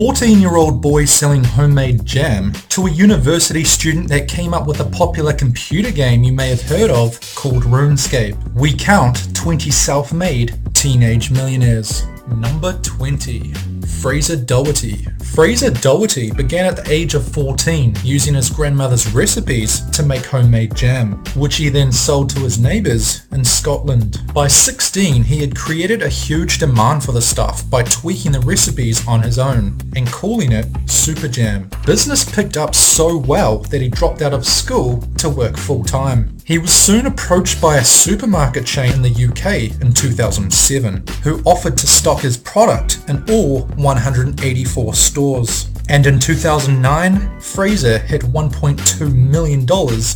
14-year-old boy selling homemade jam to a university student that came up with a popular computer game you may have heard of called RuneScape. We count 20 self-made teenage millionaires. Number 20. Fraser Doherty. Fraser Doherty began at the age of 14 using his grandmother's recipes to make homemade jam, which he then sold to his neighbours in Scotland. By 16, he had created a huge demand for the stuff by tweaking the recipes on his own and calling it Super Jam. Business picked up so well that he dropped out of school to work full-time. He was soon approached by a supermarket chain in the UK in 2007 who offered to stock his product in all 184 stores. And in 2009, Fraser hit $1.2 million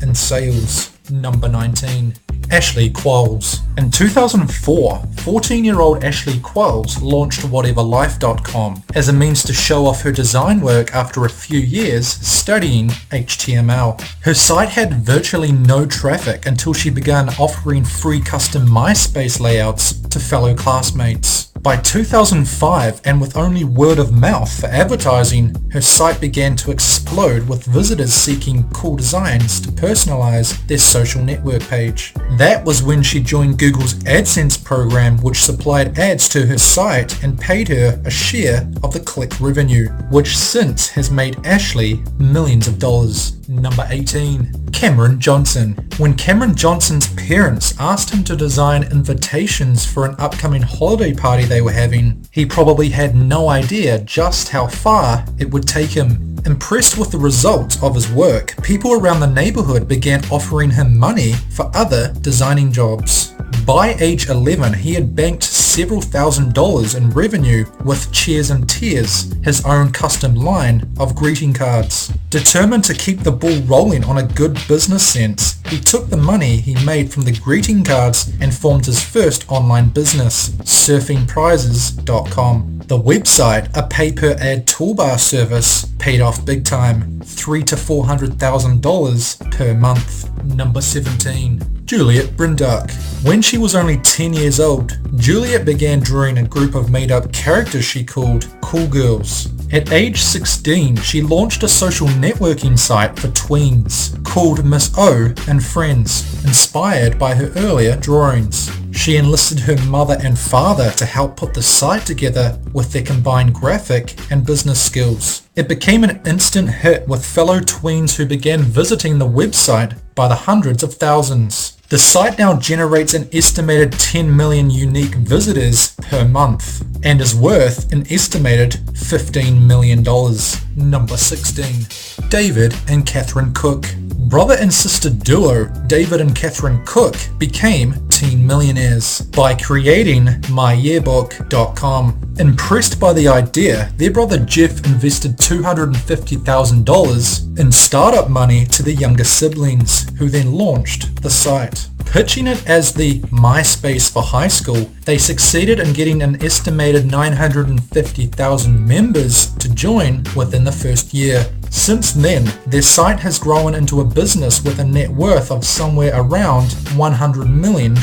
in sales. Number 19. Ashley Qualls. In 2004, 14-year-old Ashley Qualls launched whateverlife.com as a means to show off her design work after a few years studying HTML. Her site had virtually no traffic until she began offering free custom MySpace layouts to fellow classmates. By 2005, and with only word of mouth for advertising, her site began to explode with visitors seeking cool designs to personalize their social network page. That was when she joined Google's AdSense program, which supplied ads to her site and paid her a share of the click revenue, which since has made Ashley millions of dollars. Number 18. Cameron Johnson. When Cameron Johnson's parents asked him to design invitations for an upcoming holiday party they were having, he probably had no idea just how far it would take him. Impressed with the results of his work, people around the neighborhood began offering him money for other designing jobs. By age 11, he had banked several $1,000s in revenue with Cheers and Tears, his own custom line of greeting cards. Determined to keep the ball rolling on a good business sense, he took the money he made from the greeting cards and formed his first online business, surfingprizes.com. The website, a pay-per-ad toolbar service, paid off big time, $300,000 to $400,000 per month. Number 17. Juliet Brinduk. When she was only 10 years old, Juliet began drawing a group of made-up characters she called Cool Girls. At age 16, she launched a social networking site for tweens called Miss O and Friends, inspired by her earlier drawings. She enlisted her mother and father to help put the site together with their combined graphic and business skills. It became an instant hit with fellow tweens who began visiting the website by the hundreds of thousands. The site now generates an estimated 10 million unique visitors per month and is worth an estimated $15 million. Number 16. David and Catherine Cook. Brother and sister duo David and Catherine Cook became teen millionaires by creating myyearbook.com. Impressed by the idea, their brother Jeff invested $250,000 in startup money to the younger siblings, who then launched the site. Pitching it as the MySpace for high school, they succeeded in getting an estimated 950,000 members to join within the first year. Since then, their site has grown into a business with a net worth of somewhere around $100 million.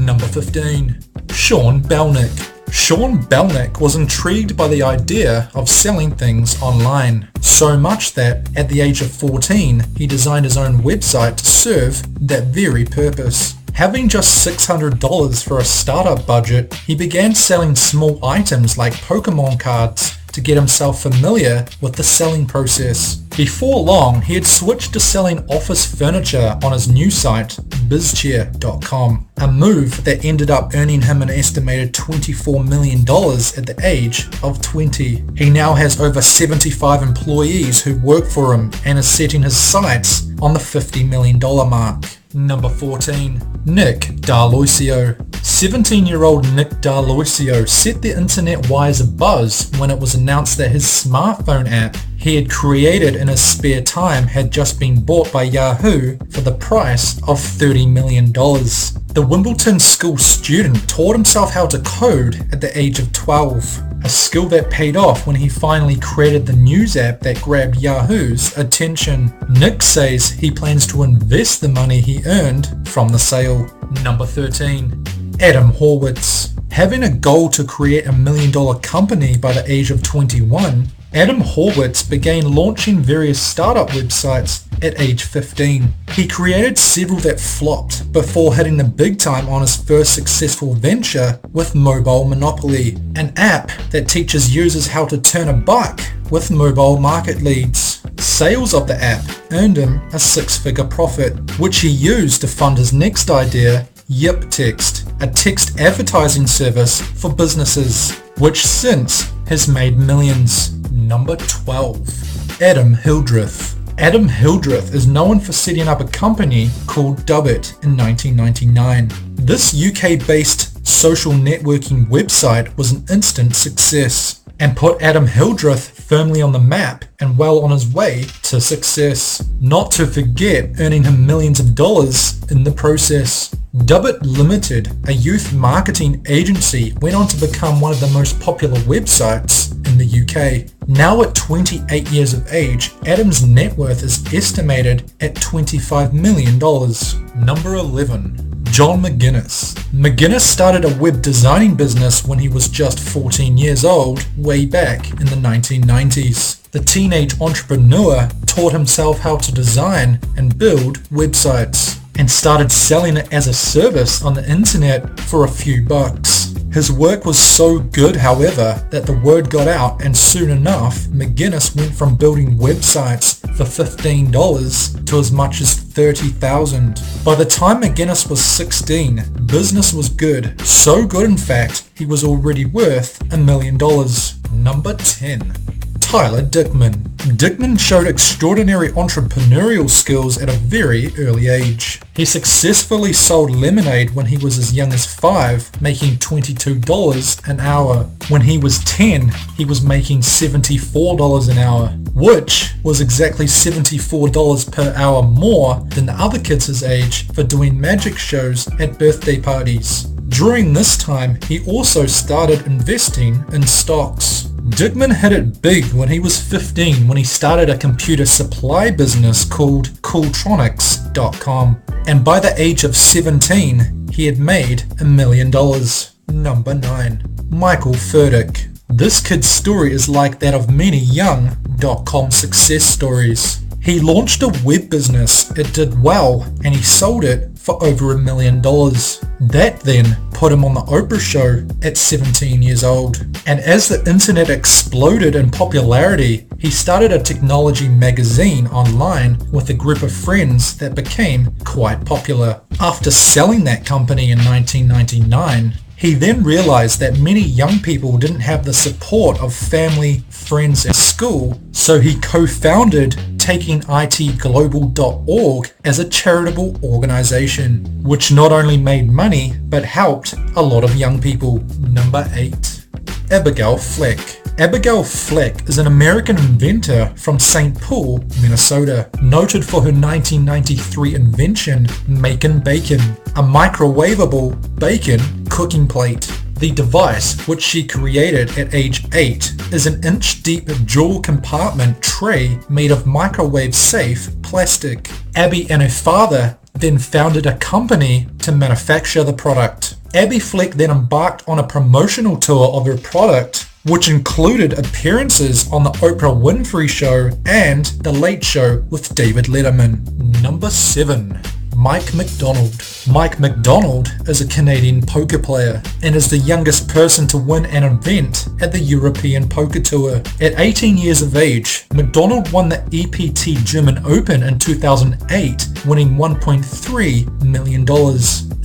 Number 15. Sean Belnick. Sean Belnick was intrigued by the idea of selling things online, so much that at the age of 14 he designed his own website to serve that very purpose. Having just $600 for a startup budget, he began selling small items like Pokemon cards to get himself familiar with the selling process. Before long, he had switched to selling office furniture on his new site, bizchair.com, a move that ended up earning him an estimated $24 million at the age of 20. He now has over 75 employees who work for him and is setting his sights on the $50 million mark. Number 14. Nick D'Aloisio. 17-year-old Nick D'Aloisio set the internet wires abuzz when it was announced that his smartphone app he had created in his spare time had just been bought by Yahoo for the price of $30 million. The Wimbledon school student taught himself how to code at the age of 12, a skill that paid off when he finally created the news app that grabbed Yahoo's attention. Nick says he plans to invest the money he earned from the sale. Number 13. Adam Horwitz. Having a goal to create $1 million company by the age of 21, Adam Horwitz began launching various startup websites at age 15. He created several that flopped before hitting the big time on his first successful venture with Mobile Monopoly, an app that teaches users how to turn a buck with mobile market leads. Sales of the app earned him a six-figure profit, which he used to fund his next idea, Yip Text, a text advertising service for businesses, which since has made millions. Number 12. Adam Hildreth. Adam Hildreth is known for setting up a company called Dubbit in 1999. This UK-based social networking website was an instant success and put Adam Hildreth firmly on the map and well on his way to success. Not to forget earning him millions of dollars in the process. Dubbit Limited, a youth marketing agency, went on to become one of the most popular websites in the UK. Now at 28 years of age, Adam's net worth is estimated at $25 million. Number 11. John McGinnis. McGinnis started a web designing business when he was just 14 years old, way back in the 1990s. The teenage entrepreneur taught himself how to design and build websites and started selling it as a service on the internet for a few bucks. His work was so good, however, that the word got out, and soon enough, McGinnis went from building websites for $15 to as much as $30,000. By the time McGinnis was 16, business was good. So good, in fact, he was already worth $1 million. Number 10. Tyler Dickman. Dickman showed extraordinary entrepreneurial skills at a very early age. He successfully sold lemonade when he was as young as 5, making $22 an hour. When he was 10, he was making $74 an hour, which was exactly $74 per hour more than the other kids his age for doing magic shows at birthday parties. During this time, he also started investing in stocks. Dickman hit it big when he was 15 when he started a computer supply business called Cooltronics.com, and by the age of 17 he had made $1 million. Number 9. Michael Furtick. This kid's story is like that of many young .com success stories. He launched a web business, it did well, and he sold it for over $1 million. That then put him on the Oprah show at 17 years old. And as the internet exploded in popularity, he started a technology magazine online with a group of friends that became quite popular. After selling that company in 1999, he then realized that many young people didn't have the support of family, friends, and school, so he co-founded takingitglobal.org as a charitable organization, which not only made money, but helped a lot of young people. Number 8. Abigail Fleck. Abigail Fleck is an American inventor from St. Paul, Minnesota, noted for her 1993 invention, Makin' Bacon, a microwavable bacon cooking plate. The device, which she created at age 8, is an inch-deep dual compartment tray made of microwave-safe plastic. Abby and her father then founded a company to manufacture the product. Abby Fleck then embarked on a promotional tour of her product, which included appearances on the Oprah Winfrey Show and The Late Show with David Letterman. Number 7. Mike McDonald. Mike McDonald is a Canadian poker player and is the youngest person to win an event at the European Poker Tour. At 18 years of age, McDonald won the EPT German Open in 2008, winning $1.3 million.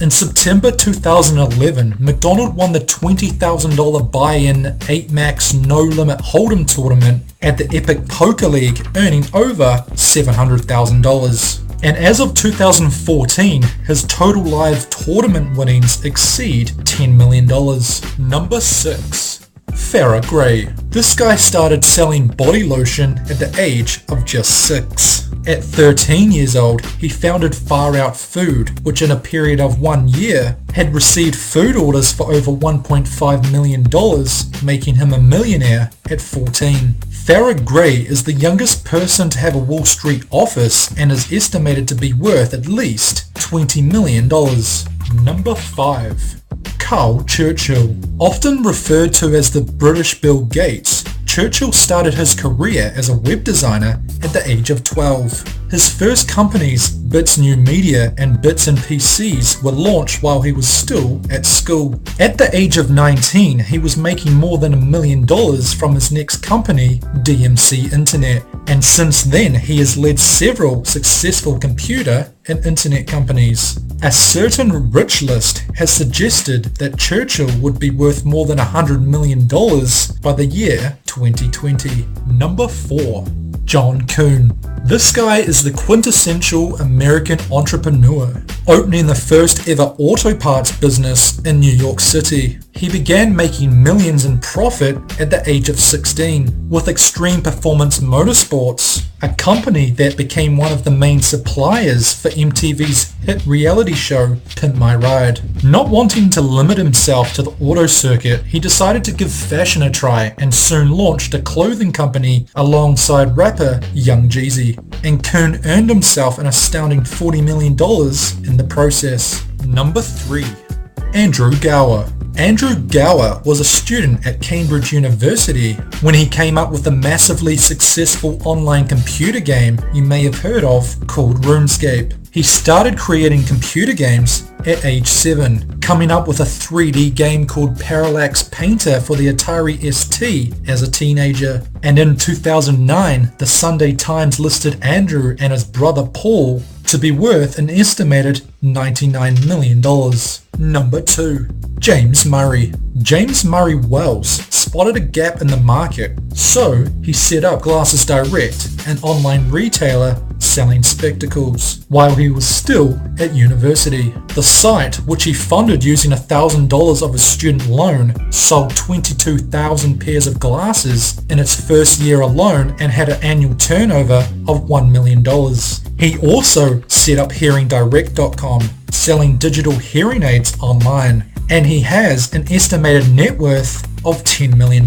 In September 2011, McDonald won the $20,000 buy-in 8-max no-limit hold'em tournament at the Epic Poker League, earning over $700,000. And as of 2014, his total live tournament winnings exceed $10 million. Number 6. Farrah Gray. This guy started selling body lotion at the age of just 6. At 13 years old, he founded Far Out Food, which in a period of 1 year had received food orders for over $1.5 million, making him a millionaire at 14. Farrah Gray is the youngest person to have a Wall Street office and is estimated to be worth at least $20 million. Number 5. Carl Churchill. Often referred to as the British Bill Gates, Churchill started his career as a web designer at the age of 12. His first companies, Bits New Media and Bits and PCs, were launched while he was still at school. At the age of 19, he was making more than $1 million from his next company, DMC Internet, and since then he has led several successful computer and internet companies. A certain rich list has suggested that Churchill would be worth more than $100 million by the year 2020. Number 4. John Kuhn. This guy is the quintessential American entrepreneur, opening the first ever auto parts business in New York City. He began making millions in profit at the age of 16 with Extreme Performance Motorsports, a company that became one of the main suppliers for MTV's hit reality show Pimp My Ride. Not wanting to limit himself to the auto circuit, he decided to give fashion a try and soon launched a clothing company alongside rapper Young Jeezy. And Kuhn earned himself an astounding $40 million in the process. Number 3. Andrew Gower. Andrew Gower was a student at Cambridge University when he came up with a massively successful online computer game you may have heard of called RuneScape. He started creating computer games at age 7, coming up with a 3D game called Parallax Painter for the Atari ST as a teenager. And in 2009, the Sunday Times listed Andrew and his brother Paul to be worth an estimated $99 million. Number 2. James Murray. James Murray Wells spotted a gap in the market, so he set up Glasses Direct, an online retailer selling spectacles, while he was still at university. The site, which he funded using $1,000 of his student loan, sold 22,000 pairs of glasses in its first year alone and had an annual turnover of $1 million. He also set up HearingDirect.com, selling digital hearing aids online, and he has an estimated net worth of $10 million.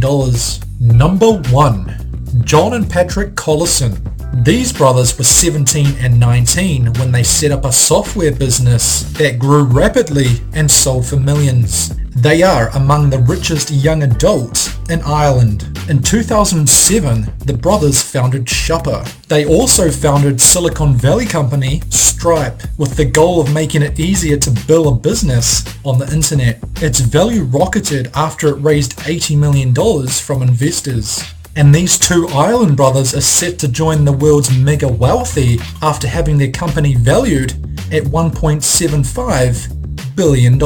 Number 1. John and Patrick Collison. These brothers were 17 and 19 when they set up a software business that grew rapidly and sold for millions. They are among the richest young adults in Ireland. In 2007, the brothers founded Shopper. They also founded Silicon Valley company Stripe with the goal of making it easier to build a business on the internet. Its value rocketed after it raised $80 million from investors. And these two Ireland brothers are set to join the world's mega wealthy after having their company valued at $1.75 billion.